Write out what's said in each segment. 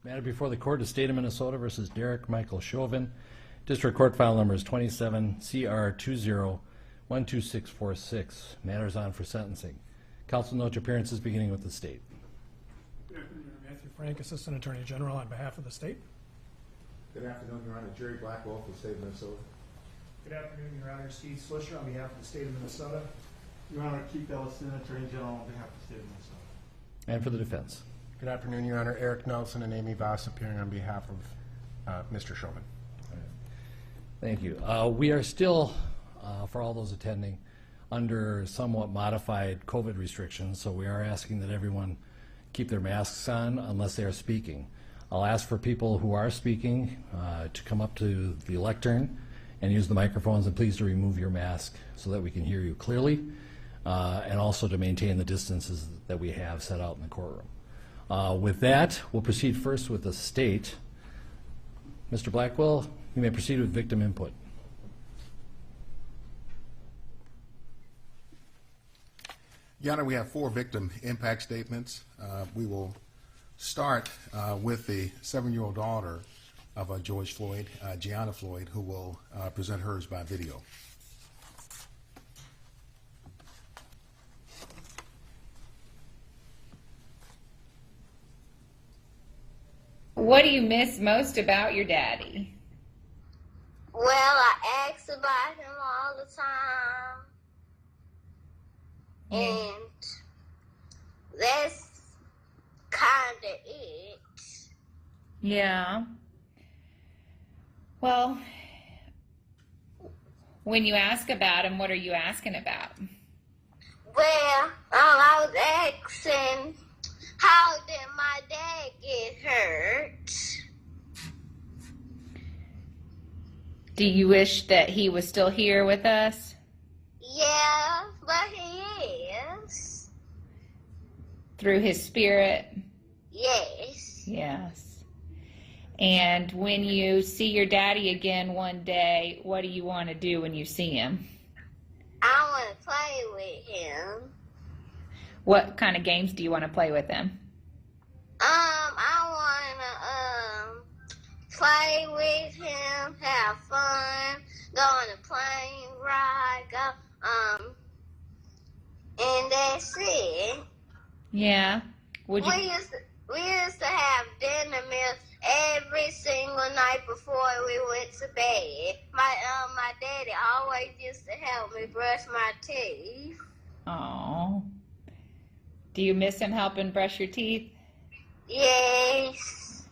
Matter before the court is State of Minnesota versus Derek Michael Chauvin. District Court file number is 27 CR 20-12646. Matters on for sentencing. Counsel, note your appearances beginning with the state. Good afternoon, Matthew Frank, Assistant Attorney General on behalf of the state. Good afternoon, Your Honor. Jerry Blackwell for the state of Minnesota. Good afternoon, Your Honor. Steve Swisher on behalf of the state of Minnesota. Your Honor, Keith Ellison, Attorney General on behalf of the state of Minnesota. And for the defense. Good afternoon, Your Honor. Eric Nelson and Amy Voss appearing on behalf of Mr. Chauvin. Thank you. We are still, for all those attending, under somewhat modified COVID restrictions, so we are asking that everyone keep their masks on unless they are speaking. I'll ask for people who are speaking to come up to the lectern and use the microphones, and please to remove your mask so that we can hear you clearly, and also to maintain the distances that we have set out in the courtroom. With that, we'll proceed first with the state. Mr. Blackwell, you may proceed with victim input. Your Honor, we have 4 victim impact statements. We will start with the 7-year-old daughter of George Floyd, Gianna Floyd, who will present hers by video. What do you miss most about your daddy? Well, I ask about him all the time. And that's kind of it. Yeah. Well, when you ask about him, what are you asking about? Well, I was asking, how did my dad get hurt? Do you wish that he was still here with us? Yeah, but he is. Through his spirit? Yes. Yes. And when you see your daddy again one day, what do you want to do when you see him? I want to play with him. What kind of games do you want to play with him? I want to play with him, have fun, go on a plane ride, and that's it. Yeah. Would you? We used to have dinner meals every single night before we went to bed. My daddy always used to help me brush my teeth. Oh. Do you miss him helping brush your teeth? Yes.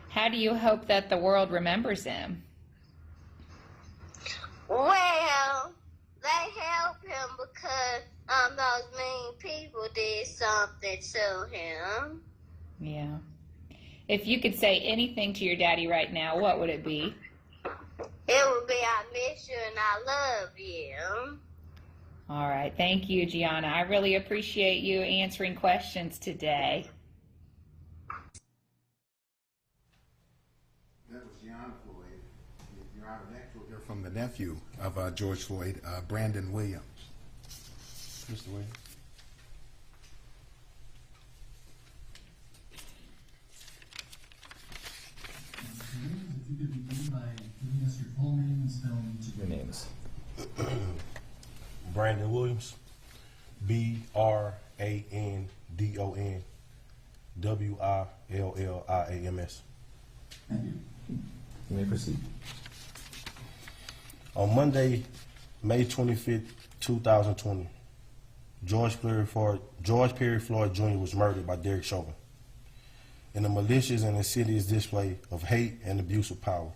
How do you hope that the world remembers him? Well, they help him because those mean people did something to him. Yeah. If you could say anything to your daddy right now, what would it be? It would be, I miss you and I love you. All right. Thank you, Gianna. I really appreciate you answering questions today. That was Gianna Floyd. Your Honor, next we'll hear from the nephew of George Floyd, Brandon Williams. Mr. Williams. If you could begin by giving us your full name and spelling. Your names. Brandon Williams, BRANDON WILLIAMS. Thank you. You may proceed. On Monday, May 25th, 2020, George Perry Floyd Jr. was murdered by Derek Chauvin in a malicious and insidious display of hate and abuse of power.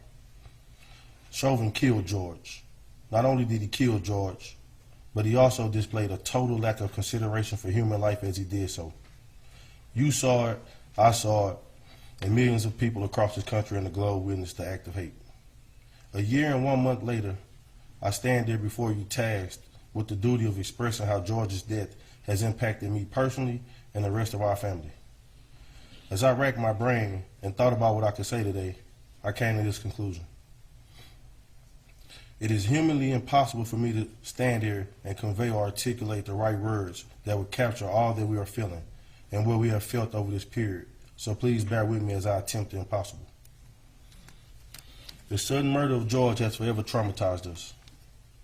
Chauvin killed George. Not only did he kill George, but he also displayed a total lack of consideration for human life as he did so. You saw it, I saw it, and millions of people across this country and the globe witnessed the act of hate. A year and 1 month later, I stand there before you tasked with the duty of expressing how George's death has impacted me personally and the rest of our family. As I racked my brain and thought about what I could say today, I came to this conclusion. It is humanly impossible for me to stand here and convey or articulate the right words that would capture all that we are feeling and what we have felt over this period. so please bear with me as I attempt the impossible. The sudden murder of George has forever traumatized us.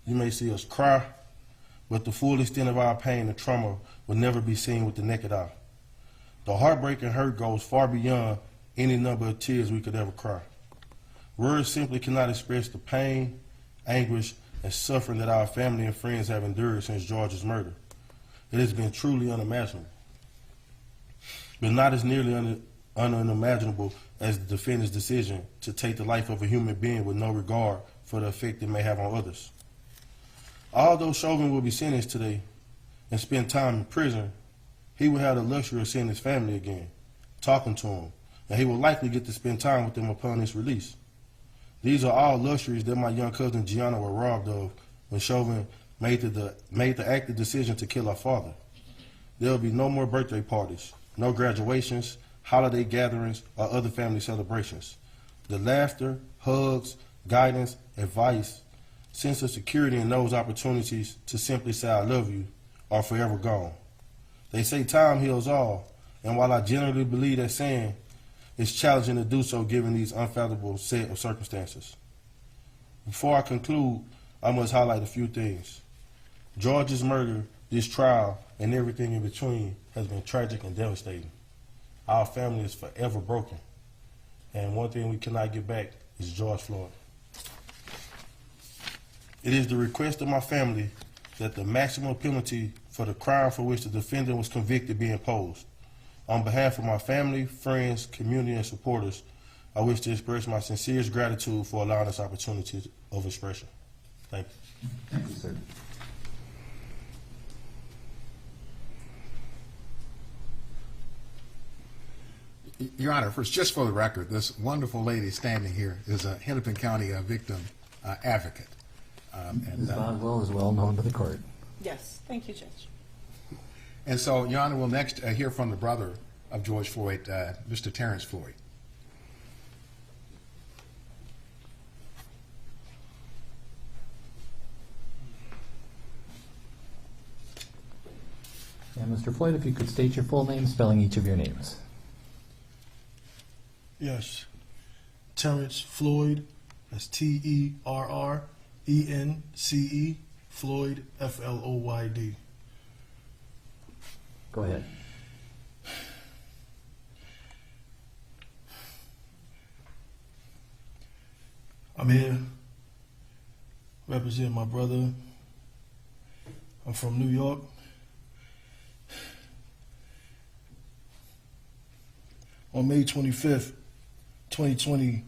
You may see us cry, but the full extent of our pain and trauma will never be seen with the naked eye. The heartbreak and hurt goes far beyond any number of tears we could ever cry. Words simply cannot express the pain, anguish, and suffering that our family and friends have endured since George's murder. It has been truly unimaginable, but not as nearly unimaginable as the defendant's decision to take the life of a human being with no regard for the effect it may have on others. Although Chauvin will be sentenced today and spend time in prison, he will have the luxury of seeing his family again, talking to them, and he will likely get to spend time with them upon his release. These are all luxuries that my young cousin Gianna was robbed of when Chauvin made the active decision to kill her father. There will be no more birthday parties, no graduations, holiday gatherings, or other family celebrations. The laughter, hugs, guidance, advice, sense of security, and those opportunities to simply say I love you are forever gone. They say time heals all, and while I generally believe that saying, it's challenging to do so given these unfathomable set of circumstances. Before I conclude, I must highlight a few things. George's murder, this trial, and everything in between has been tragic and devastating. Our family is forever broken, and one thing we cannot get back is George Floyd. It is the request of my family that the maximum penalty for the crime for which the defendant was convicted be imposed. On behalf of my family, friends, community, and supporters, I wish to express my sincerest gratitude for allowing us opportunities of expression. Thank you. Thank you, sir. Your Honor, first, just for the record, this wonderful lady standing here is a Hennepin County victim advocate. Ms. Boswell is well known to the court. Yes, thank you, Judge. And so, Your Honor, we'll next hear from the brother of George Floyd, Mr. Terrence Floyd. And Mr. Floyd, if you could state your full name, spelling each of your names. Yes. Terrence Floyd, that's Terrence, Floyd, Floyd. Go ahead. I'm here representing my brother. I'm from New York. On May 25th, 2020,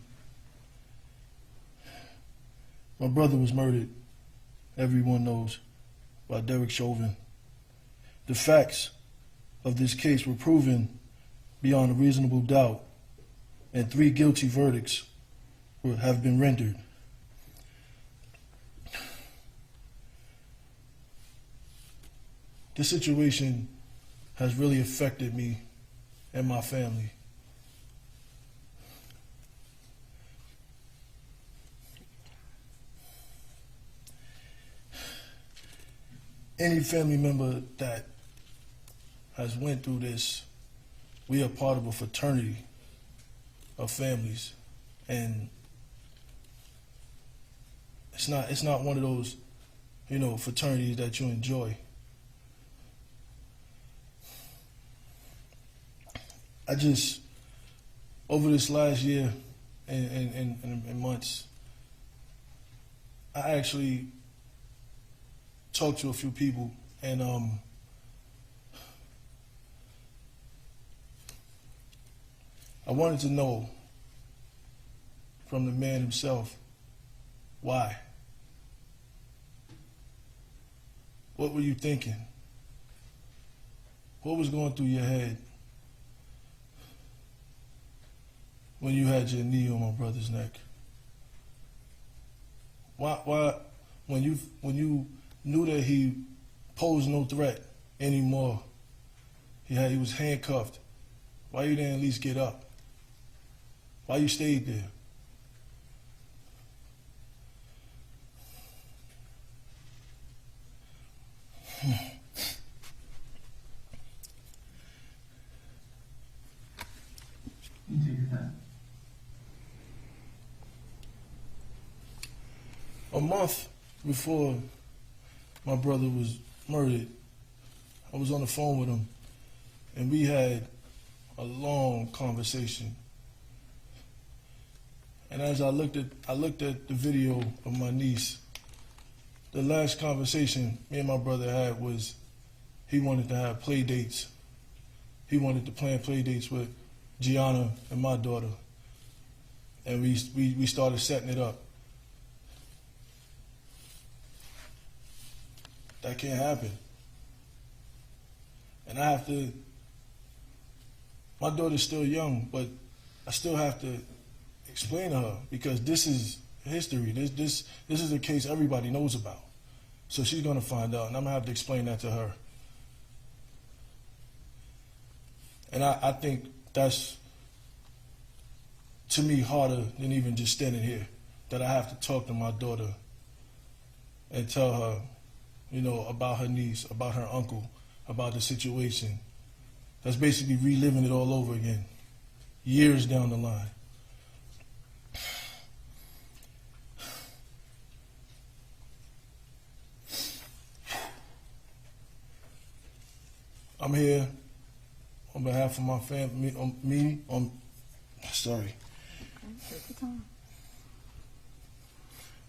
my brother was murdered, everyone knows, by Derek Chauvin. The facts of this case were proven beyond a reasonable doubt, and 3 guilty verdicts have been rendered. This situation has really affected me and my family. Any family member that has went through this, we are part of a fraternity of families, and it's not one of those, fraternities that you enjoy. I just, over this last year and months, I actually talked to a few people, and I wanted to know from the man himself why. What were you thinking? What was going through your head when you had your knee on my brother's neck? Why when you knew that he posed no threat anymore, he was handcuffed, why you didn't at least get up? Why you stayed there? A month before my brother was murdered, I was on the phone with him, and we had a long conversation. And as I looked at the video of my niece, the last conversation me and my brother had was he wanted to have play dates. He wanted to plan play dates with Gianna and my daughter. And we started setting it up. That can't happen. And I have to, my daughter's still young, but I still have to explain to her because this is history. This is a case everybody knows about. So she's gonna find out, and I'm gonna have to explain that to her. And I think that's, to me, harder than even just standing here, that I have to talk to my daughter and tell her, you know, about her niece, about her uncle, about the situation. That's basically reliving it all over again, years down the line. I'm here on behalf of my family, on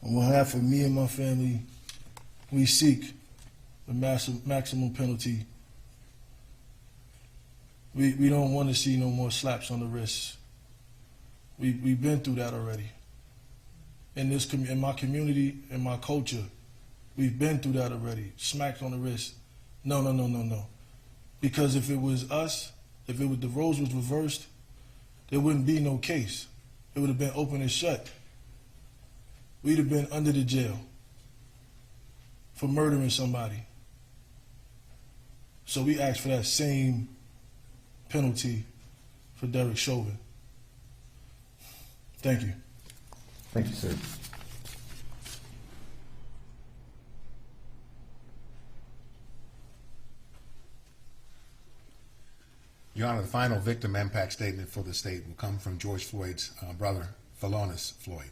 behalf of me and my family, we seek the maximum penalty. We don't want to see no more slaps on the wrists. We've been through that already. In my community, in my culture, we've been through that already. Smacks on the wrist. No. Because if it was us, the roles was reversed, there wouldn't be no case. It would have been open and shut. We'd have been under the jail for murdering somebody. So we asked for that same penalty for Derek Chauvin. Thank you. Thank you, sir. Your Honor, the final victim impact statement for the state will come from George Floyd's brother, Phalonis Floyd.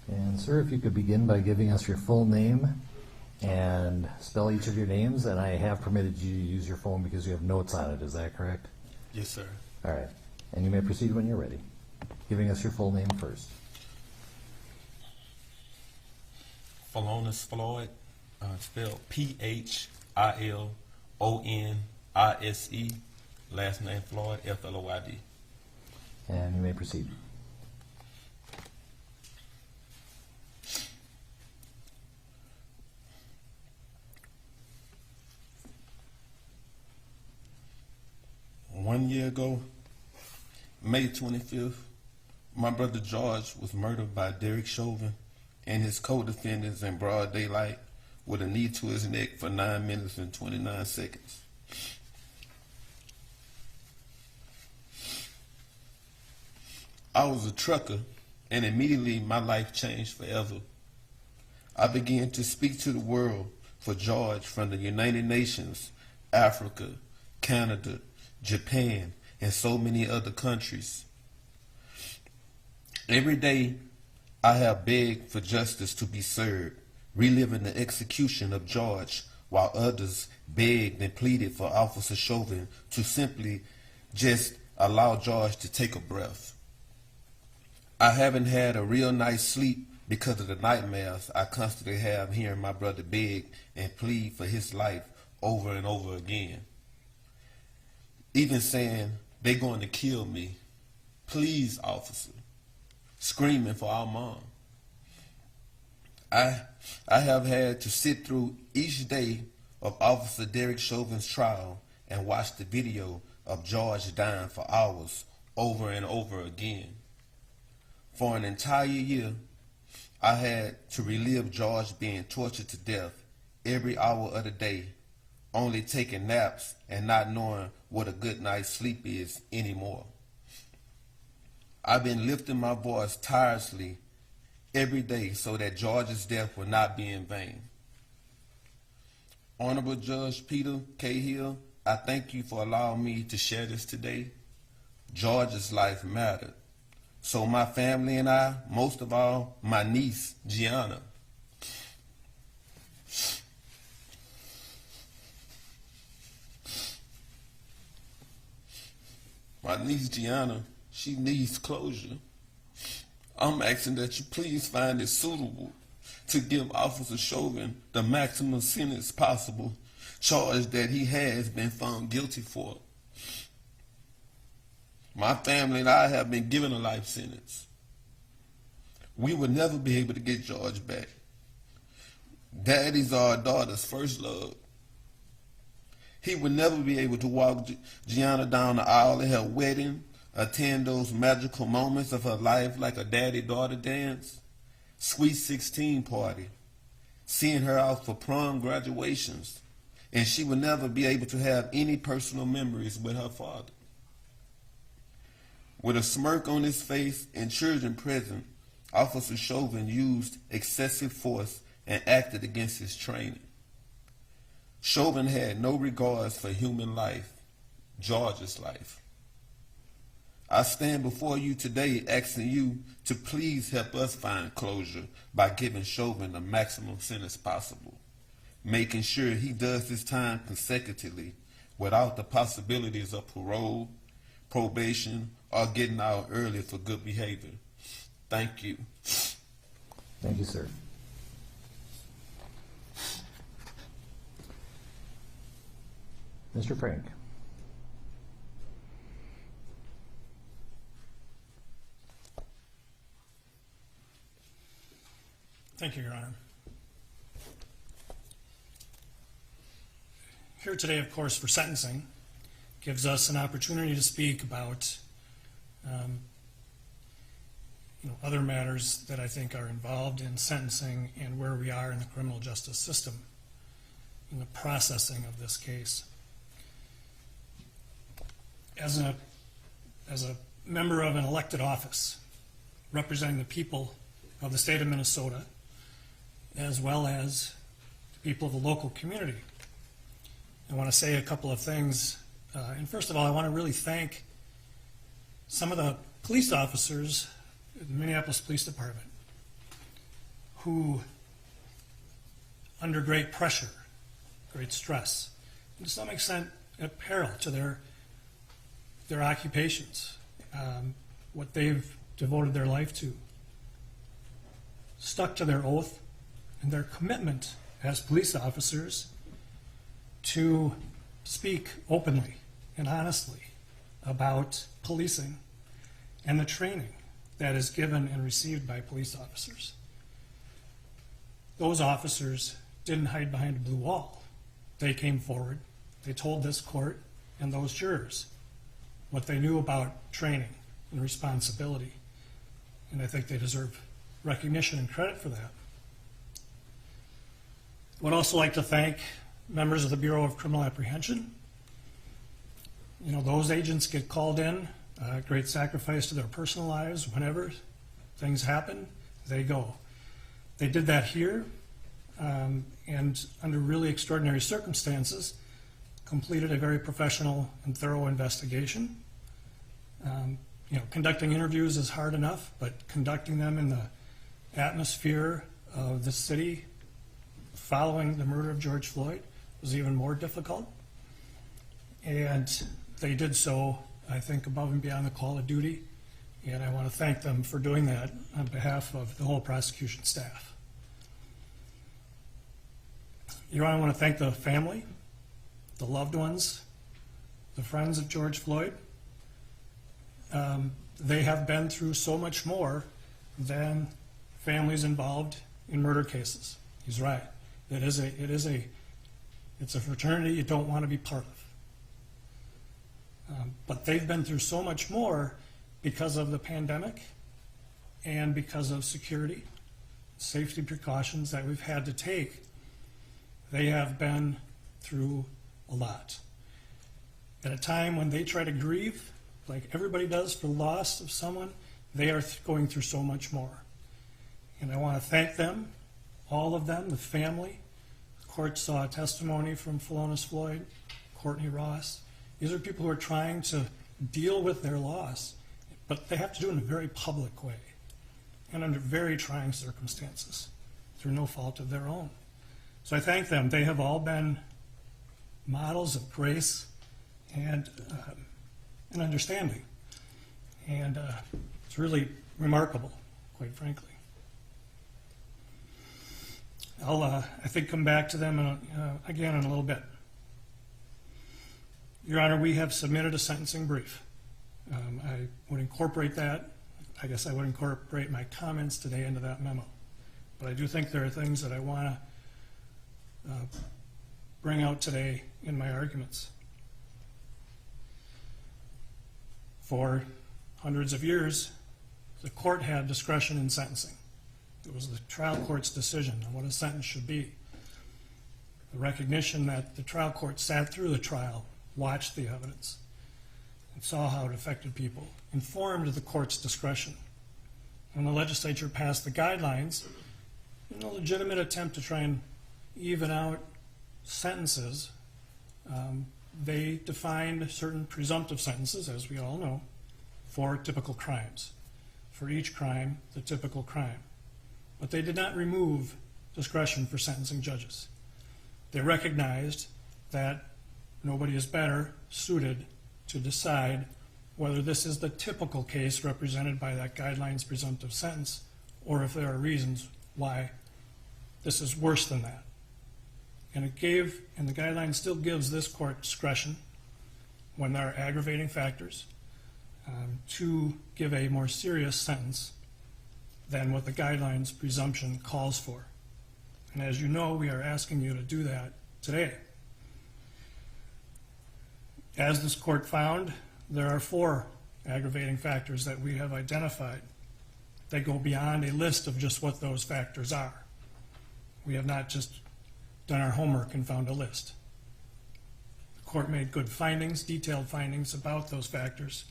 And sir, if you could begin by giving us your full name and spell each of your names, and I have permitted you to use your phone because you have notes on it, is that correct? Yes, sir. All right, and you may proceed when you're ready. Giving us your full name first. Phalonis Floyd, spelled Philonise, last name Floyd, Floyd. And you may proceed. One year ago, May 25th, my brother George was murdered by Derek Chauvin and his co-defendants in broad daylight with a knee to his neck for 9 minutes and 29 seconds. I was a trucker, and immediately my life changed forever. I began to speak to the world for George from the United Nations, Africa, Canada, Japan, and so many other countries. Every day, I have begged for justice to be served, reliving the execution of George, while others begged and pleaded for Officer Chauvin to simply just allow George to take a breath. I haven't had a real night's sleep because of the nightmares I constantly have hearing my brother beg and plead for his life over and over again. Even saying, they're going to kill me. Please, officer. Screaming for our mom. I have had to sit through each day of Officer Derek Chauvin's trial and watch the video of George dying for hours over and over again. For an entire year, I had to relive George being tortured to death every hour of the day, only taking naps and not knowing what a good night's sleep is anymore. I've been lifting my voice tirelessly every day so that George's death will not be in vain. Honorable Judge Peter Cahill, I thank you for allowing me to share this today. George's life mattered. So my family and I, most of all, my niece, Gianna. My niece, Gianna, she needs closure. I'm asking that you please find it suitable to give Officer Chauvin the maximum sentence possible, charge that he has been found guilty for. My family and I have been given a life sentence. We will never be able to get George back. Daddy's our daughter's first love. He would never be able to walk Gianna down the aisle at her wedding, attend those magical moments of her life like a daddy-daughter dance, sweet 16 party, seeing her out for prom graduations, and she would never be able to have any personal memories with her father. With a smirk on his face and children present, Officer Chauvin used excessive force and acted against his training. Chauvin had no regards for human life, George's life. I stand before you today asking you to please help us find closure by giving Chauvin the maximum sentence possible, making sure he does his time consecutively without the possibilities of parole, probation, or getting out early for good behavior. Thank you. Thank you, sir. Mr. Frank. Thank you, Your Honor. Here today, of course, for sentencing, gives us an opportunity to speak about other matters that I think are involved in sentencing and where we are in the criminal justice system in the processing of this case. As a member of an elected office representing the people of the state of Minnesota, as well as the people of the local community, I want to say a couple of things. And first of all, I want to really thank some of the police officers in the Minneapolis Police Department who, under great pressure, great stress, and to some extent at peril to their occupations, what they've devoted their life to, stuck to their oath and their commitment as police officers to speak openly and honestly about policing and the training that is given and received by police officers. Those officers didn't hide behind a blue wall. They came forward, they told this court and those jurors what they knew about training and responsibility, and I think they deserve recognition and credit for that. I would also like to thank members of the Bureau of Criminal Apprehension. Those agents get called in, great sacrifice to their personal lives. Whenever things happen, they go. They did that here, and under really extraordinary circumstances, completed a very professional and thorough investigation. Conducting interviews is hard enough, but conducting them in the atmosphere of the city following the murder of George Floyd was even more difficult. And they did so, I think, above and beyond the call of duty. And I want to thank them for doing that on behalf of the whole prosecution staff. Your Honor, I want to thank the family, the loved ones, the friends of George Floyd. They have been through so much more than families involved in murder cases. He's right. It's a fraternity you don't want to be part of. But they've been through so much more because of the pandemic and because of security, safety precautions that we've had to take. They have been through a lot. At a time when they try to grieve, like everybody does for the loss of someone, they are going through so much more. And I want to thank them, all of them, the family. The court saw testimony from Philonise Floyd, Courtney Ross. These are people who are trying to deal with their loss, but they have to do it in a very public way and under very trying circumstances through no fault of their own. So I thank them. They have all been models of grace and understanding. And it's really remarkable, quite frankly. I'll, I think, come back to them again in a little bit. Your Honor, we have submitted a sentencing brief. I would incorporate that. I guess I would incorporate my comments today into that memo. But I do think there are things that I want to bring out today in my arguments. For hundreds of years, the court had discretion in sentencing. It was the trial court's decision on what a sentence should be. The recognition that the trial court sat through the trial, watched the evidence, and saw how it affected people, informed the court's discretion. When the legislature passed the guidelines, in a legitimate attempt to try and even out sentences, they defined certain presumptive sentences, as we all know, for typical crimes. For each crime, the typical crime. But they did not remove discretion for sentencing judges. They recognized that nobody is better suited to decide whether this is the typical case represented by that guidelines presumptive sentence, or if there are reasons why this is worse than that. And it gave, and the guideline still gives this court discretion when there are aggravating factors to give a more serious sentence than what the guidelines presumption calls for. And as you know, we are asking you to do that today. As this court found, there are 4 aggravating factors that we have identified. They go beyond a list of just what those factors are. We have not just done our homework and found a list. The court made good findings, detailed findings about those factors,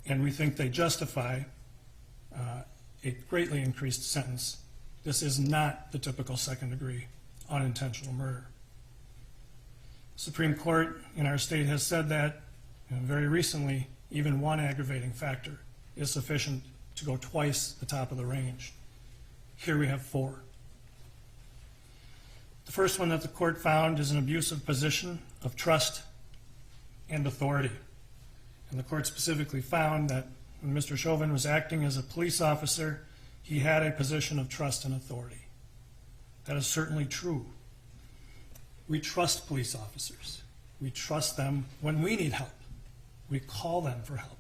and we think they justify a greatly increased sentence. This is not the typical second-degree unintentional murder. The Supreme Court in our state has said that very recently, even one aggravating factor is sufficient to go twice the top of the range. Here we have 4. The first one that the court found is an abusive position of trust and authority. And the court specifically found that when Mr. Chauvin was acting as a police officer, he had a position of trust and authority. That is certainly true. We trust police officers. We trust them when we need help. We call them for help.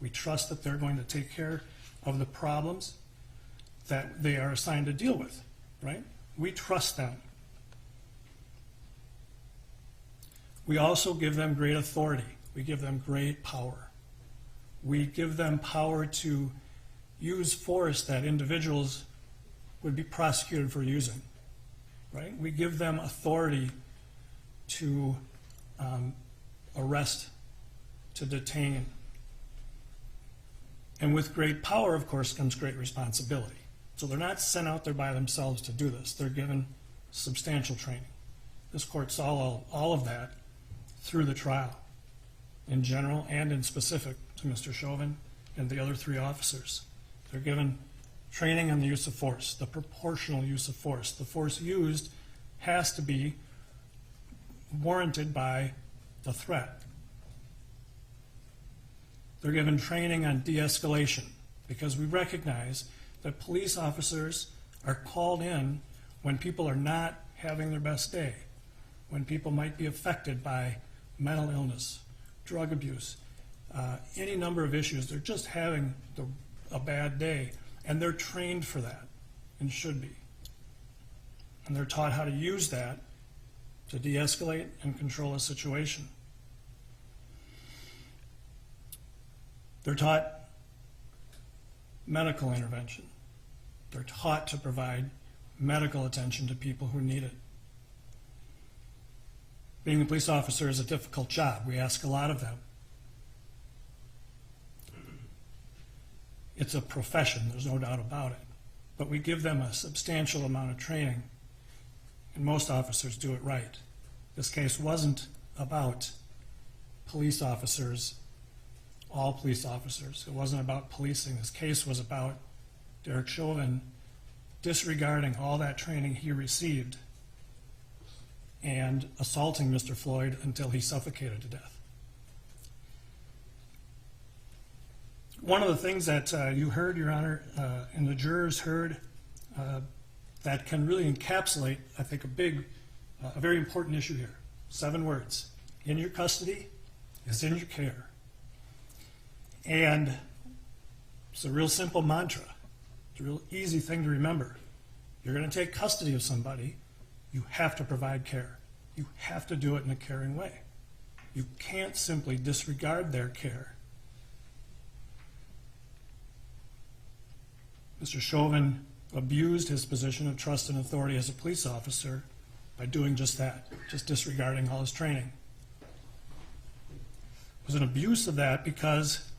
We trust that they're going to take care of the problems that they are assigned to deal with, right? We trust them. We also give them great authority. We give them great power. We give them power to use force that individuals would be prosecuted for using, right? We give them authority to arrest, to detain. And with great power, of course, comes great responsibility. So they're not sent out there by themselves to do this. They're given substantial training. This court saw all of that through the trial, in general and in specific to Mr. Chauvin and the other 3 officers. They're given training on the use of force, the proportional use of force. The force used has to be warranted by the threat. They're given training on de-escalation because we recognize that police officers are called in when people are not having their best day, when people might be affected by mental illness, drug abuse, any number of issues. They're just having a bad day, and they're trained for that and should be. And they're taught how to use that to de-escalate and control a situation. They're taught medical intervention. They're taught to provide medical attention to people who need it. Being a police officer is a difficult job. We ask a lot of them. It's a profession, there's no doubt about it. but we give them a substantial amount of training, and most officers do it right. This case wasn't about police officers, all police officers. It wasn't about policing. This case was about Derek Chauvin disregarding all that training he received and assaulting Mr. Floyd until he suffocated to death. One of the things that you heard, Your Honor, and the jurors heard, that can really encapsulate, I think, a very important issue here. 7 words: in your custody is in your care. And it's a real simple mantra. It's a real easy thing to remember. You're going to take custody of somebody, you have to provide care. You have to do it in a caring way. You can't simply disregard their care. Mr. Chauvin abused his position of trust and authority as a police officer by doing just that, just disregarding all his training. It was an abuse of that because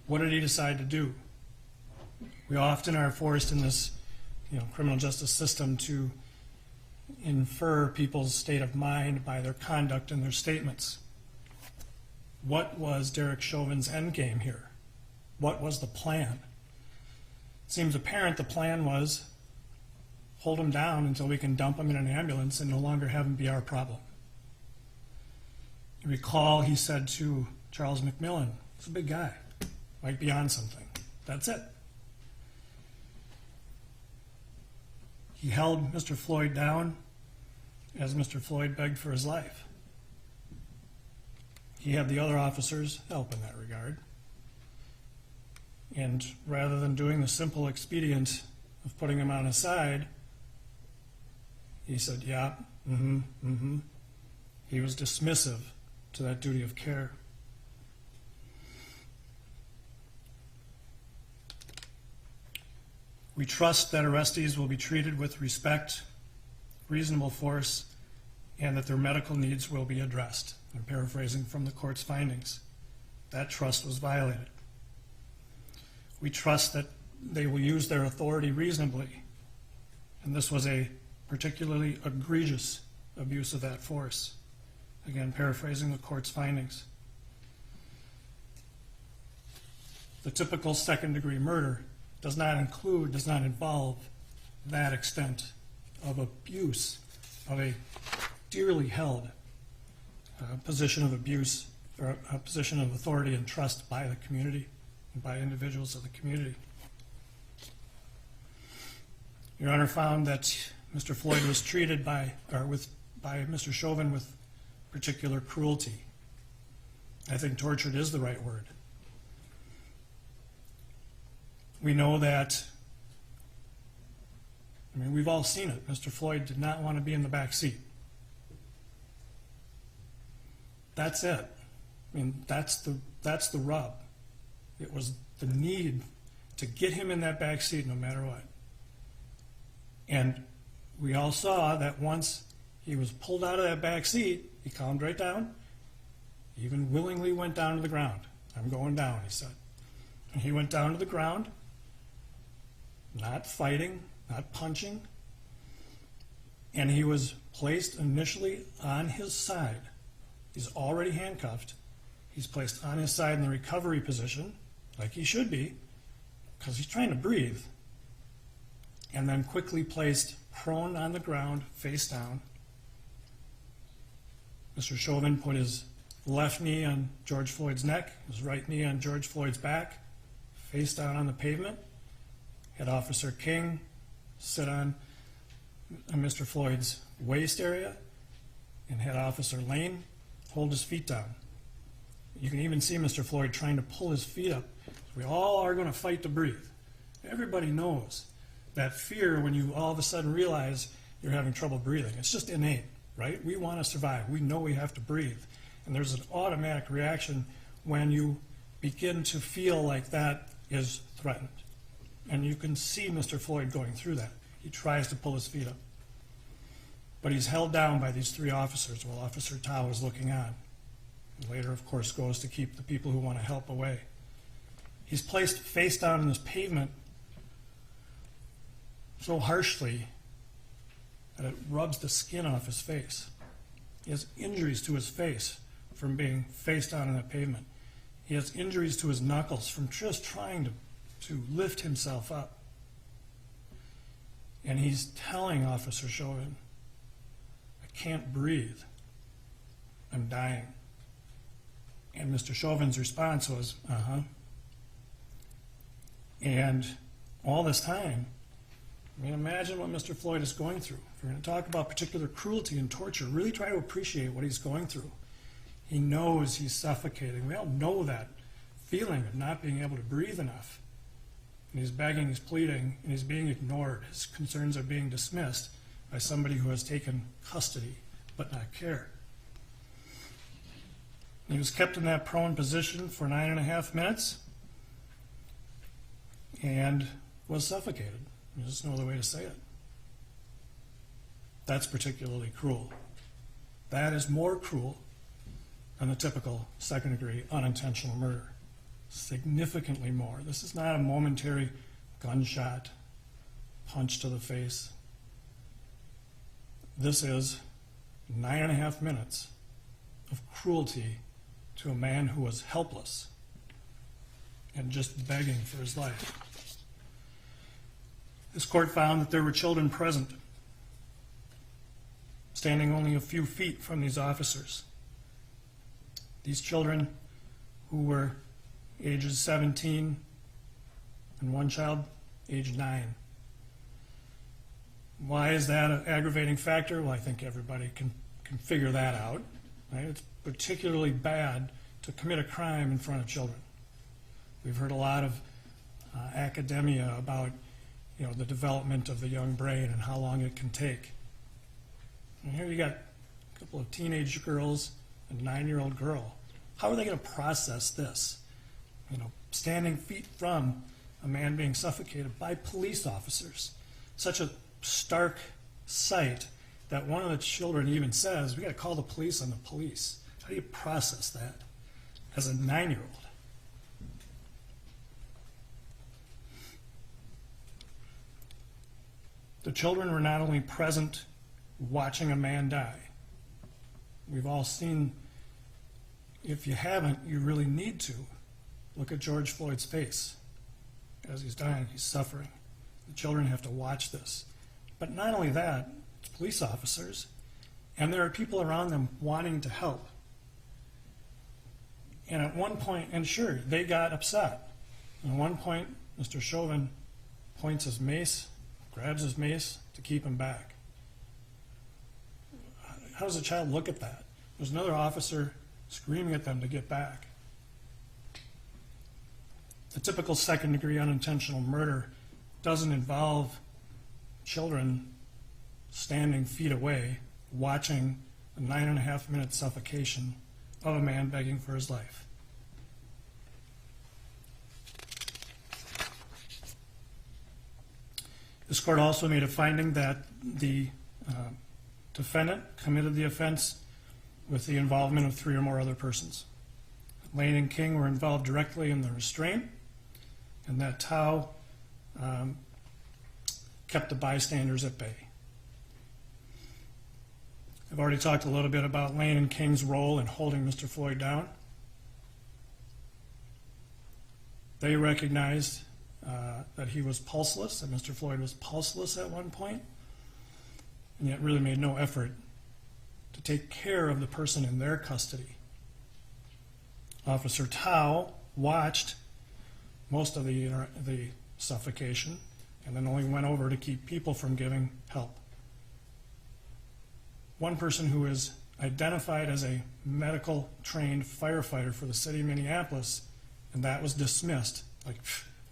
what did he decide to do? We often are forced in this criminal justice system to infer people's state of mind by their conduct and their statements. What was Derek Chauvin's endgame here? What was the plan? It seems apparent the plan was hold him down until we can dump him in an ambulance and no longer have him be our problem. You recall he said to Charles McMillan, he's a big guy, might be on something. That's it. He held Mr. Floyd down as Mr. Floyd begged for his life. He had the other officers help in that regard. And rather than doing the simple expedient of putting him on his side, he said, yeah, He was dismissive to that duty of care. We trust that arrestees will be treated with respect, reasonable force, and that their medical needs will be addressed. I'm paraphrasing from the court's findings. That trust was violated. We trust that they will use their authority reasonably, and this was a particularly egregious abuse of that force. Again, paraphrasing the court's findings. The typical second-degree murder does not involve that extent of abuse of a dearly held position of abuse or a position of authority and trust by the community and by individuals of the community. Your Honor found that Mr. Floyd was treated by Mr. Chauvin with particular cruelty. I think tortured is the right word. We know that, we've all seen it. Mr. Floyd did not want to be in the back seat. That's it. That's the rub. It was the need to get him in that back seat no matter what. And we all saw that once he was pulled out of that back seat, he calmed right down, even willingly went down to the ground. I'm going down, he said. And he went down to the ground, not fighting, not punching, and he was placed initially on his side. He's already handcuffed. He's placed on his side in the recovery position, like he should be, because he's trying to breathe, and then quickly placed prone on the ground, face down. Mr. Chauvin put his left knee on George Floyd's neck, his right knee on George Floyd's back, face down on the pavement. Had Officer King sit on Mr. Floyd's waist area, and had Officer Lane hold his feet down. You can even see Mr. Floyd trying to pull his feet up. We all are going to fight to breathe. Everybody knows that fear when you all of a sudden realize you're having trouble breathing. It's just innate, right? We want to survive. We know we have to breathe. And there's an automatic reaction when you begin to feel like that is threatened. And you can see Mr. Floyd going through that. He tries to pull his feet up. But he's held down by these 3 officers while Officer Tao is looking on. And later, of course, goes to keep the people who want to help away. He's placed face down on this pavement so harshly that it rubs the skin off his face. He has injuries to his face from being face down on that pavement. He has injuries to his knuckles from just trying to lift himself up. And he's telling Officer Chauvin, I can't breathe. I'm dying. And Mr. Chauvin's response was, uh-huh. And all this time, I mean, imagine what Mr. Floyd is going through. If we're going to talk about particular cruelty and torture, really try to appreciate what he's going through. He knows he's suffocating. We all know that feeling of not being able to breathe enough. And he's begging, he's pleading, and he's being ignored. His concerns are being dismissed by somebody who has taken custody but not care. He was kept in that prone position for 9.5 minutes and was suffocated. There's no other way to say it. That's particularly cruel. That is more cruel than the typical second-degree unintentional murder. Significantly more. This is not a momentary gunshot, punch to the face. This is 9.5 minutes of cruelty to a man who was helpless and just begging for his life. This court found that there were children present, standing only a few feet from these officers. These children, who were ages 17 and one child age 9. Why is that an aggravating factor? Well, I think everybody can figure that out. Right? It's particularly bad to commit a crime in front of children. We've heard a lot of academia about the development of the young brain and how long it can take. And here you got a couple of teenage girls and a 9-year-old girl. How are they going to process this? Standing feet from a man being suffocated by police officers. Such a stark sight that one of the children even says, we got to call the police on the police. How do you process that as a 9-year-old? The children were not only present watching a man die. We've all seen, if you haven't, you really need to. Look at George Floyd's face. As he's dying, he's suffering. The children have to watch this. But not only that, it's police officers, and there are people around them wanting to help. And at one point, and sure, they got upset. At one point, Mr. Chauvin points his mace, grabs his mace to keep him back. How does a child look at that? There's another officer screaming at them to get back. The typical second-degree unintentional murder doesn't involve children standing feet away watching a 9.5-minute suffocation of a man begging for his life. This court also made a finding that the defendant committed the offense with the involvement of 3 or more other persons. Lane and King were involved directly in the restraint, and that Tao kept the bystanders at bay. I've already talked a little bit about Lane and King's role in holding Mr. Floyd down. They recognized that he was pulseless, that Mr. Floyd was pulseless at one point, and yet really made no effort to take care of the person in their custody. Officer Tao watched most of the suffocation and then only went over to keep people from giving help. One person who is identified as a medical trained firefighter for the city of Minneapolis, and that was dismissed. Like,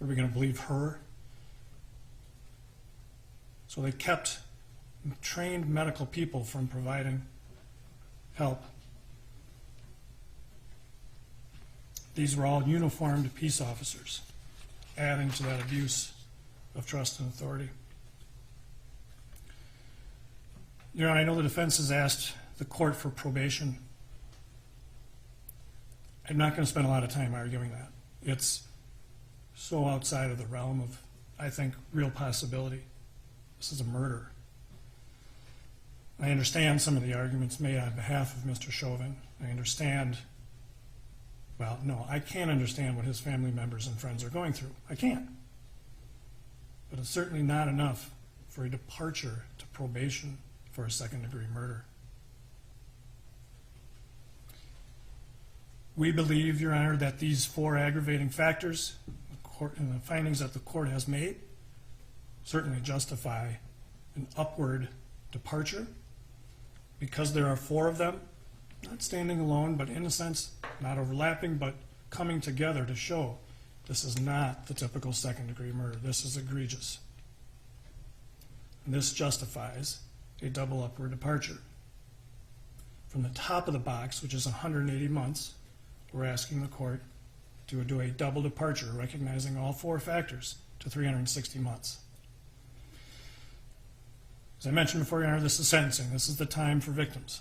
are we going to believe her? So they kept trained medical people from providing help. These were all uniformed peace officers, adding to that abuse of trust and authority. Your Honor, I know the defense has asked the court for probation. I'm not going to spend a lot of time arguing that. It's so outside of the realm of, I think, real possibility. This is a murder. I understand some of the arguments made on behalf of Mr. Chauvin. I understand, well, no, I can't understand what his family members and friends are going through. I can't. But it's certainly not enough for a departure to probation for a second-degree murder. We believe, Your Honor, that these 4 aggravating factors and the findings that the court has made certainly justify an upward departure. Because there are 4 of them, not standing alone, but in a sense, not overlapping, but coming together to show this is not the typical second-degree murder. This is egregious. And this justifies a double upward departure. From the top of the box, which is 180 months, we're asking the court to do a double departure, recognizing all 4 factors, to 360 months. As I mentioned before, Your Honor, this is sentencing. This is the time for victims,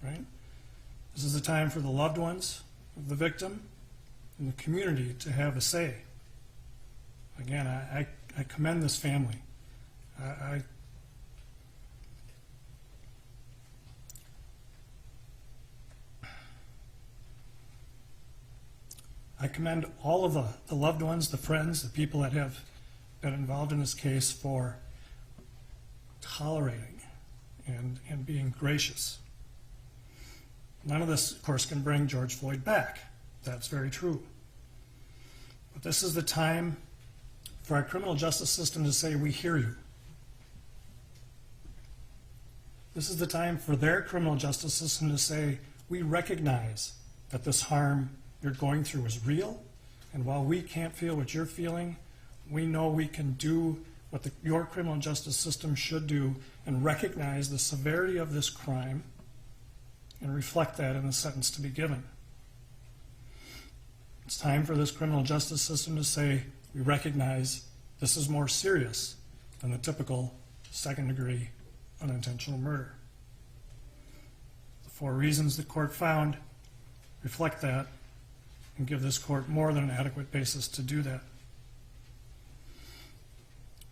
right? This is the time for the loved ones of the victim and the community to have a say. Again, I commend this family. I commend all of the loved ones, the friends, the people that have been involved in this case for tolerating and being gracious. None of this, of course, can bring George Floyd back. That's very true. But this is the time for our criminal justice system to say, we hear you. This is the time for their criminal justice system to say, we recognize that this harm you're going through is real, and while we can't feel what you're feeling, we know we can do what your criminal justice system should do and recognize the severity of this crime and reflect that in the sentence to be given. It's time for this criminal justice system to say, we recognize this is more serious than the typical second-degree unintentional murder. The 4 reasons the court found reflect that and give this court more than an adequate basis to do that.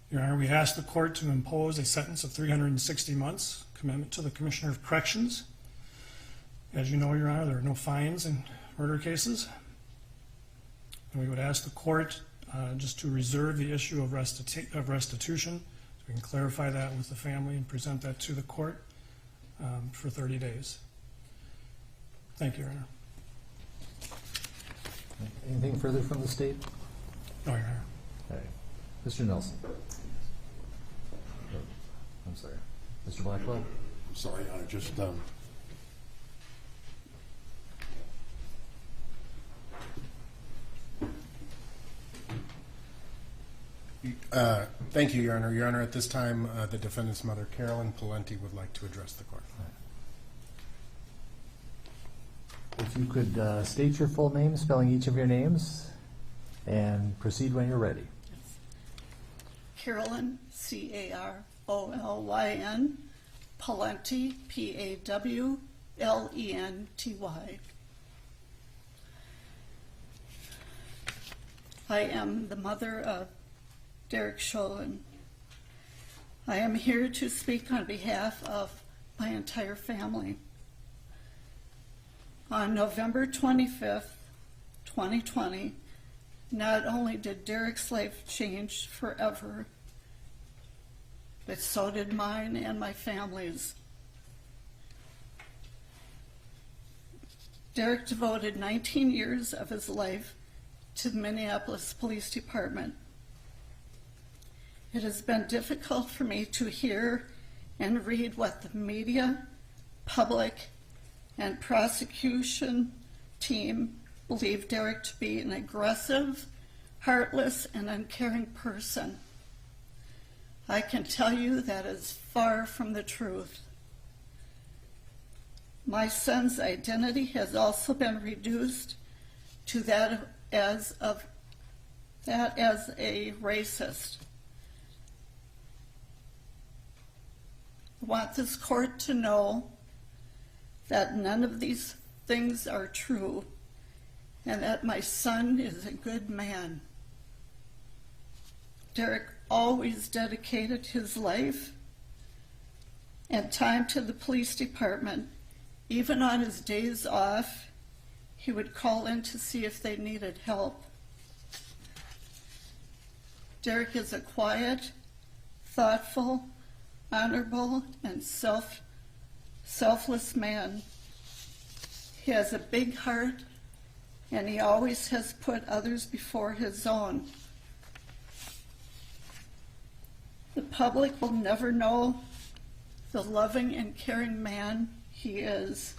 Your Honor, we ask the court to impose a sentence of 360 months, commitment to the Commissioner of Corrections. As you know, Your Honor, there are no fines in murder cases. And we would ask the court just to reserve the issue of restitution. So we can clarify that with the family and present that to the court for 30 days. Thank you, Your Honor. Anything further from the state? No, Your Honor. All right. Mr. Nelson. I'm sorry. Mr. Blackwell? I'm sorry, Your Honor, just thank you, Your Honor. Your Honor, at this time, the defendant's mother, Carolyn Palenti, would like to address the court. If you could state your full name, spelling each of your names, and proceed when you're ready. Carolyn, C-A-R-O-L-Y-N, Palenti, P-A-W-L-E-N-T-Y. I am the mother of Derek Chauvin. I am here to speak on behalf of my entire family. On November 25th, 2020, not only did Derek's life change forever, but so did mine and my family's. Derek devoted 19 years of his life to the Minneapolis Police Department. It has been difficult for me to hear and read what the media, public, and prosecution team believe Derek to be an aggressive, heartless, and uncaring person. I can tell you that is far from the truth. My son's identity has also been reduced to that as a racist. I want this court to know that none of these things are true and that my son is a good man. Derek always dedicated his life and time to the police department. Even on his days off, he would call in to see if they needed help. Derek is a quiet, thoughtful, honorable, and selfless man. He has a big heart, and he always has put others before his own. The public will never know the loving and caring man he is,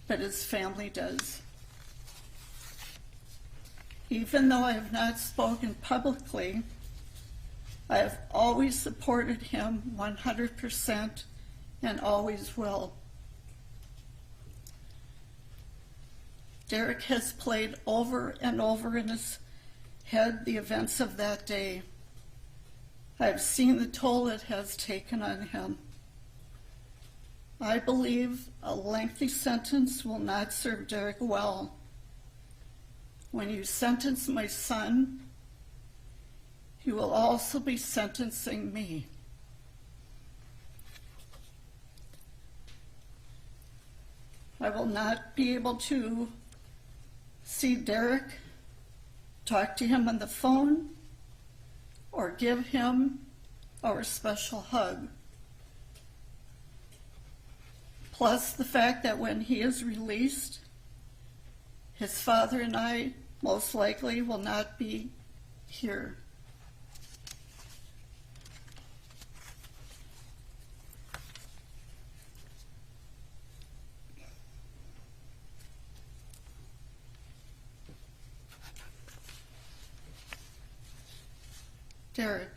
but his family does. Even though I have not spoken publicly, I have always supported him 100% and always will. Derek has played over and over in his head the events of that day. I have seen the toll it has taken on him. I believe a lengthy sentence will not serve Derek well. When you sentence my son, you will also be sentencing me. I will not be able to see Derek, talk to him on the phone, or give him our special hug. Plus the fact that when he is released, his father and I most likely will not be here. Derek,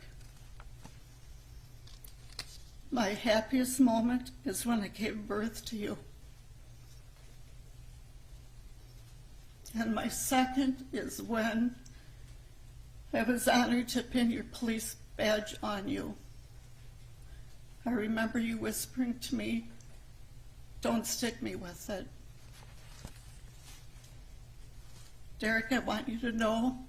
my happiest moment is when I gave birth to you. And my second is when I was honored to pin your police badge on you. I remember you whispering to me, "Don't stick me with it." Derek, I want you to know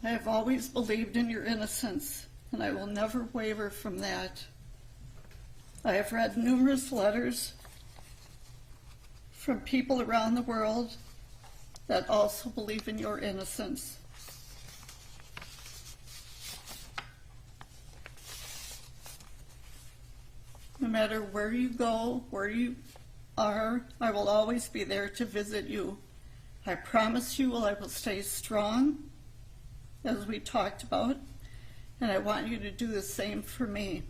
I have always believed in your innocence, and I will never waver from that. I have read numerous letters from people around the world that also believe in your innocence. No matter where you go, where you are, I will always be there to visit you. I promise you I will stay strong, as we talked about, and I want you to do the same for me.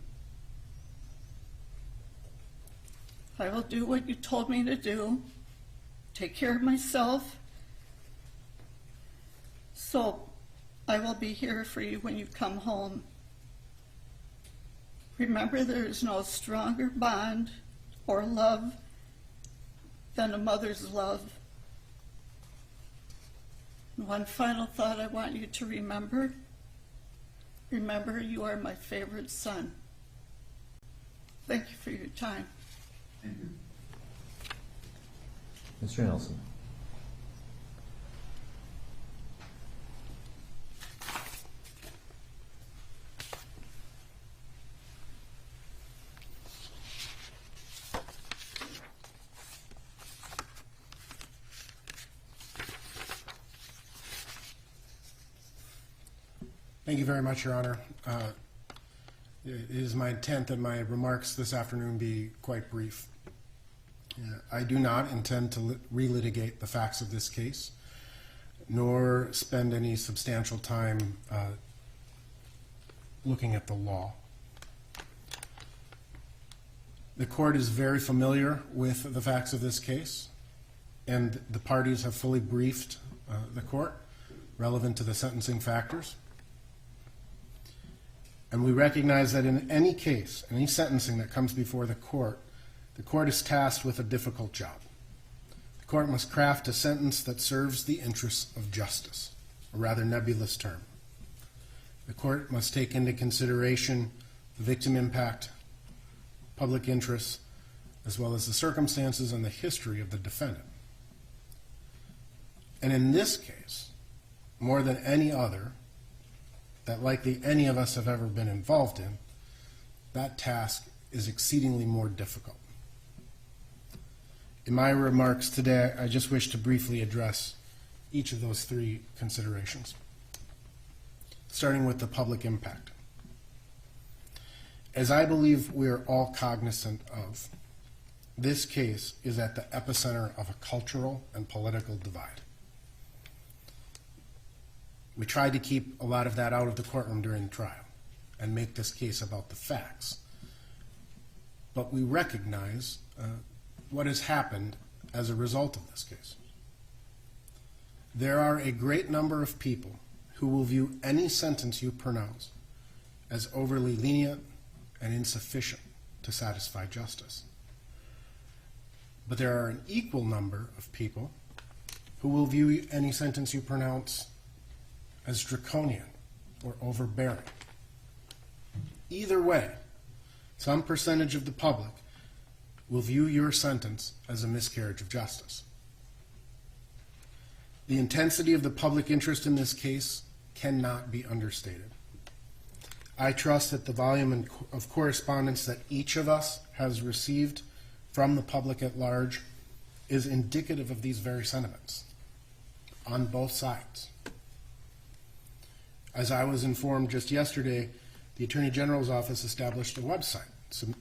I will do what you told me to do, take care of myself, so I will be here for you when you come home. Remember, there is no stronger bond or love than a mother's love. And one final thought I want you to remember. Remember, you are my favorite son. Thank you for your time. Thank you. Mr. Nelson. Thank you very much, Your Honor. It is my intent that my remarks this afternoon be quite brief. I do not intend to relitigate the facts of this case, nor spend any substantial time looking at the law. The court is very familiar with the facts of this case, and the parties have fully briefed the court relevant to the sentencing factors. And we recognize that in any case, any sentencing that comes before the court is tasked with a difficult job. The court must craft a sentence that serves the interests of justice, a rather nebulous term. The court must take into consideration the victim impact, public interests, as well as the circumstances and the history of the defendant. And in this case, more than any other, that likely any of us have ever been involved in, that task is exceedingly more difficult. In my remarks today, I just wish to briefly address each of those three considerations, starting with the public impact. As I believe we are all cognizant of, this case is at the epicenter of a cultural and political divide. We tried to keep a lot of that out of the courtroom during the trial and make this case about the facts. But we recognize what has happened as a result of this case. There are a great number of people who will view any sentence you pronounce as overly lenient and insufficient to satisfy justice. But there are an equal number of people who will view any sentence you pronounce as draconian or overbearing. Either way, some percentage of the public will view your sentence as a miscarriage of justice. The intensity of the public interest in this case cannot be understated. I trust that the volume of correspondence that each of us has received from the public at large is indicative of these very sentiments on both sides. As I was informed just yesterday, the Attorney General's office established a website,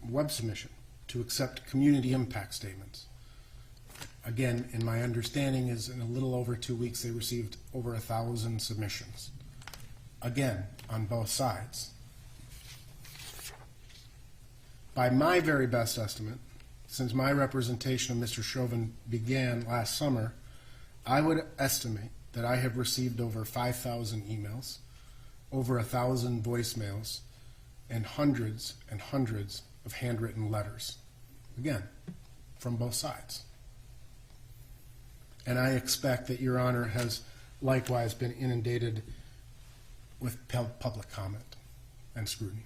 web submission, to accept community impact statements. Again, in my understanding is in a little over 2 weeks they received over 1,000 submissions. Again, on both sides. By my very best estimate, since my representation of Mr. Chauvin began last summer, I would estimate that I have received over 5,000 emails, over 1,000 voicemails, and hundreds of handwritten letters. Again, from both sides. And I expect that Your Honor has likewise been inundated with public comment and scrutiny.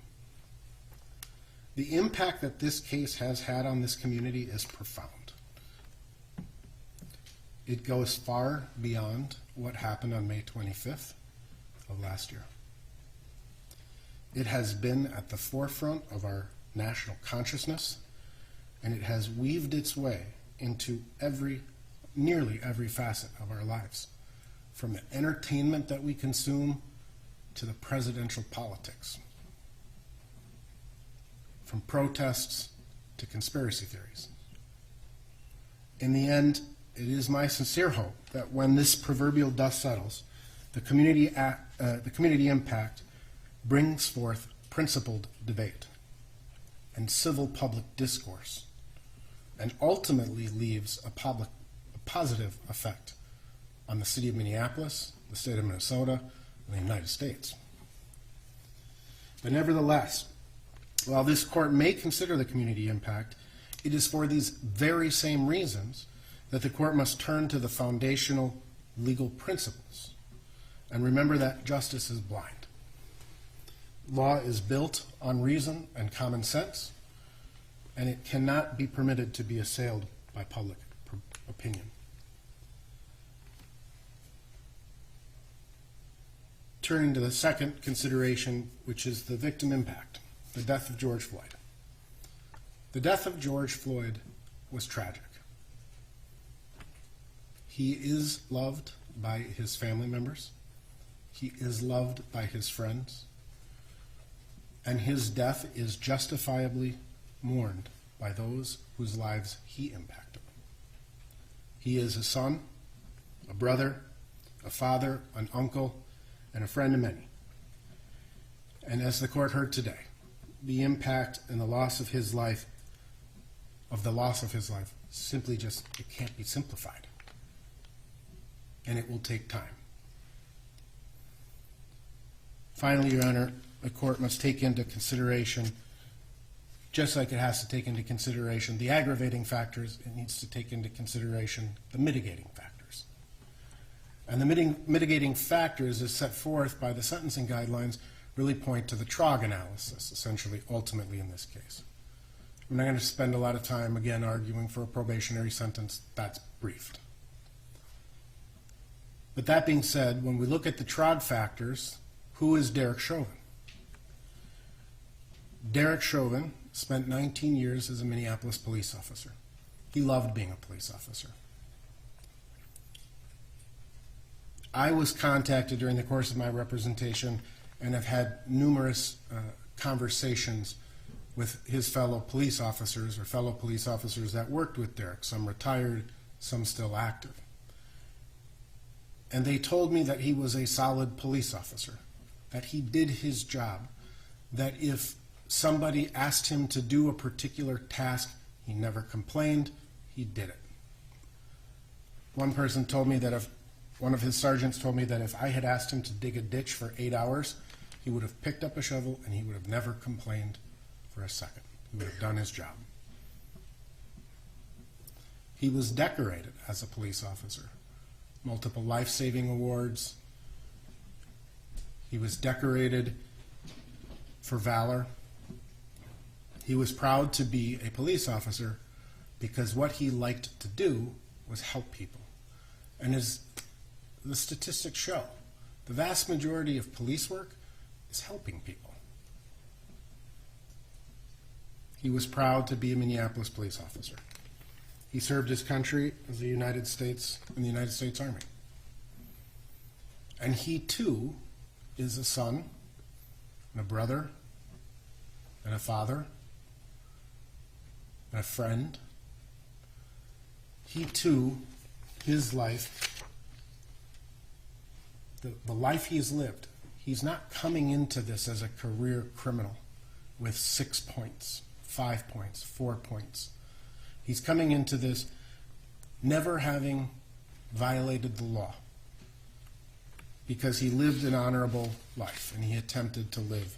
The impact that this case has had on this community is profound. It goes far beyond what happened on May 25th of last year. It has been at the forefront of our national consciousness, and it has weaved its way into nearly every facet of our lives, from the entertainment that we consume to the presidential politics, from protests to conspiracy theories. In the end, it is my sincere hope that when this proverbial dust settles, the community impact brings forth principled debate and civil public discourse, and ultimately leaves a positive effect on the city of Minneapolis, the state of Minnesota, and the United States. But nevertheless, while this court may consider the community impact, it is for these very same reasons that the court must turn to the foundational legal principles and remember that justice is blind. Law is built on reason and common sense, and it cannot be permitted to be assailed by public opinion. Turning to the second consideration, which is the victim impact, the death of George Floyd. The death of George Floyd was tragic. He is loved by his family members. He is loved by his friends. And his death is justifiably mourned by those whose lives he impacted. He is a son, a brother, a father, an uncle, and a friend to many. And as the court heard today, the impact and the loss of his life, simply just, it can't be simplified. And it will take time. Finally, Your Honor, the court must take into consideration, just like it has to take into consideration the aggravating factors, it needs to take into consideration the mitigating factors. And the mitigating factors as set forth by the sentencing guidelines really point to the TROG analysis, essentially, ultimately in this case. I'm not going to spend a lot of time, again, arguing for a probationary sentence. That's briefed. But that being said, when we look at the TROG factors, Who is Derek Chauvin? Derek Chauvin spent 19 years as a Minneapolis police officer. He loved being a police officer. I was contacted during the course of my representation and have had numerous conversations with his fellow police officers or fellow police officers that worked with Derek, some retired, some still active. And they told me that he was a solid police officer, that he did his job, that if somebody asked him to do a particular task, he never complained, he did it. One person told me that one of his sergeants told me that if I had asked him to dig a ditch for 8 hours, he would have picked up a shovel and he would have never complained for a second. He would have done his job. He was decorated as a police officer, multiple life-saving awards. He was decorated for valor. He was proud to be a police officer because what he liked to do was help people. And as the statistics show, the vast majority of police work is helping people. He was proud to be a Minneapolis police officer. He served his country as the United States in the United States Army. And he too is a son, and a brother, and a father, and a friend. He too, his life, the life he's lived, he's not coming into this as a career criminal with 6 points, 5 points, 4 points. He's coming into this never having violated the law because he lived an honorable life and he attempted to live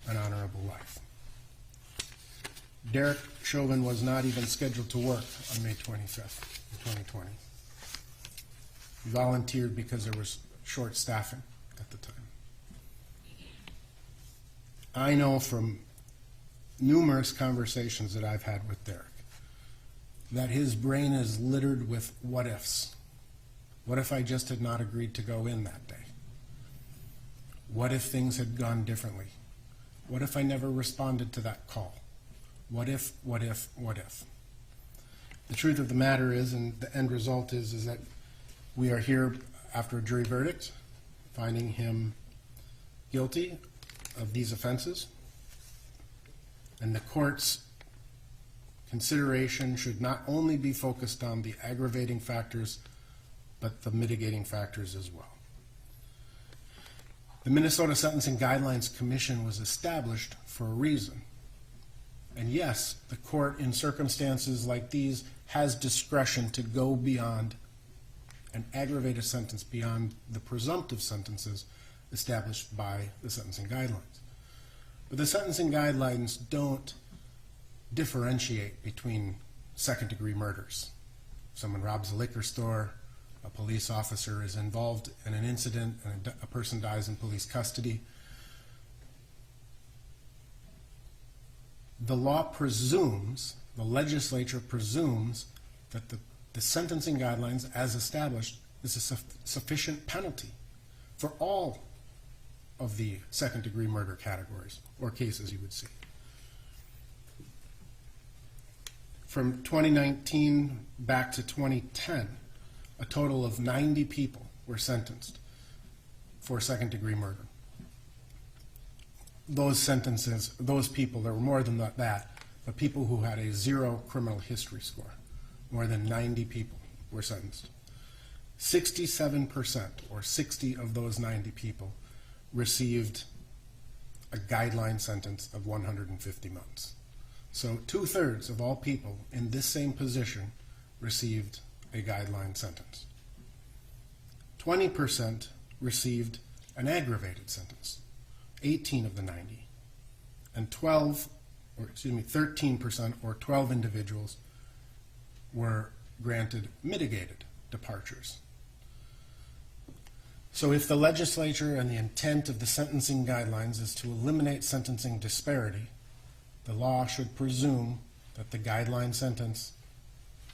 an honorable life. Derek Chauvin was not even scheduled to work on May 25th, 2020. He volunteered because there was short staffing at the time. I know from numerous conversations that I've had with Derek that his brain is littered with what ifs. What if I just had not agreed to go in that day? What if things had gone differently? What if I never responded to that call? What if, what if, what if? The truth of the matter is, and the end result is that we are here after a jury verdict, finding him guilty of these offenses. And the court's consideration should not only be focused on the aggravating factors, but the mitigating factors as well. The Minnesota Sentencing Guidelines Commission was established for a reason. And yes, the court in circumstances like these has discretion to go beyond an aggravated sentence, beyond the presumptive sentences established by the sentencing guidelines. But the sentencing guidelines don't differentiate between second-degree murders. Someone robs a liquor store, a police officer is involved in an incident, and a person dies in police custody. The law presumes, the legislature presumes, that the sentencing guidelines as established is a sufficient penalty for all of the second-degree murder categories or cases you would see. From 2019 back to 2010, a total of 90 people were sentenced for second-degree murder. Those sentences, those people, there were more than that, but people who had a 0 criminal history score, more than 90 people were sentenced. 67%, or 60 of those 90 people, received a guideline sentence of 150 months. So 2/3 of all people in this same position received a guideline sentence. 20% received an aggravated sentence, 18 of the 90, and 13% or 12 individuals were granted mitigated departures. So if the legislature and the intent of the sentencing guidelines is to eliminate sentencing disparity, the law should presume that the guideline sentence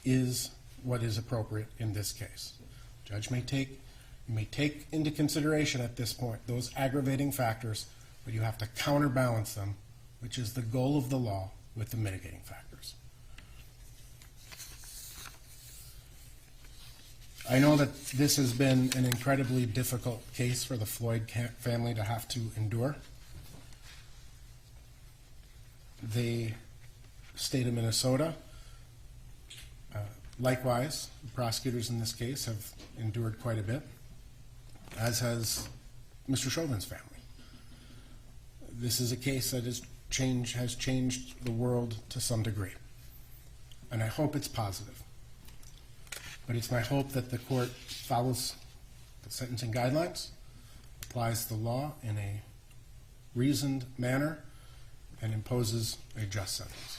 is what is appropriate in this case. The judge may take You may take into consideration at this point those aggravating factors, but you have to counterbalance them, which is the goal of the law, with the mitigating factors. I know that this has been an incredibly difficult case for the Floyd family to have to endure. The state of Minnesota, likewise, the prosecutors in this case have endured quite a bit, as has Mr. Chauvin's family. This is a case that has changed the world to some degree, and I hope it's positive. But it's my hope that the court follows the sentencing guidelines, applies the law in a reasoned manner, and imposes a just sentence.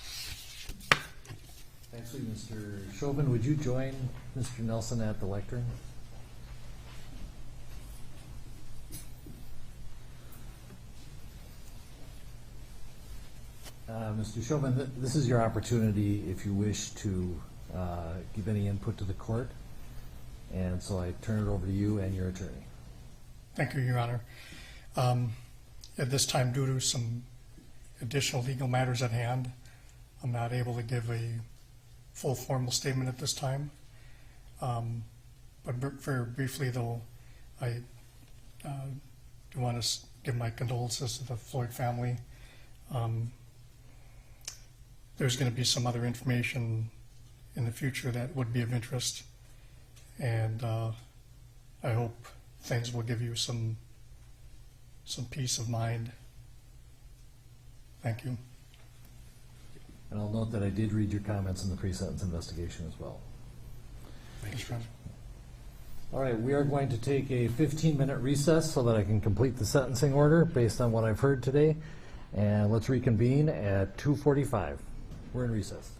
Actually, Mr. Chauvin, would you join Mr. Nelson at the lectern? Mr. Chauvin, this is your opportunity if you wish to give any input to the court. And so I turn it over to you and your attorney. Thank you, Your Honor. At this time, due to some additional legal matters at hand, I'm not able to give a full formal statement at this time. But very briefly, though, I do want to give my condolences to the Floyd family. There's going to be some other information in the future that would be of interest, and I hope things will give you some peace of mind. Thank you. And I'll note that I did read your comments in the pre-sentence investigation as well. Thanks, Ron. All right, we are going to take a 15-minute recess so that I can complete the sentencing order based on what I've heard today. And let's reconvene at 2:45. We're in recess.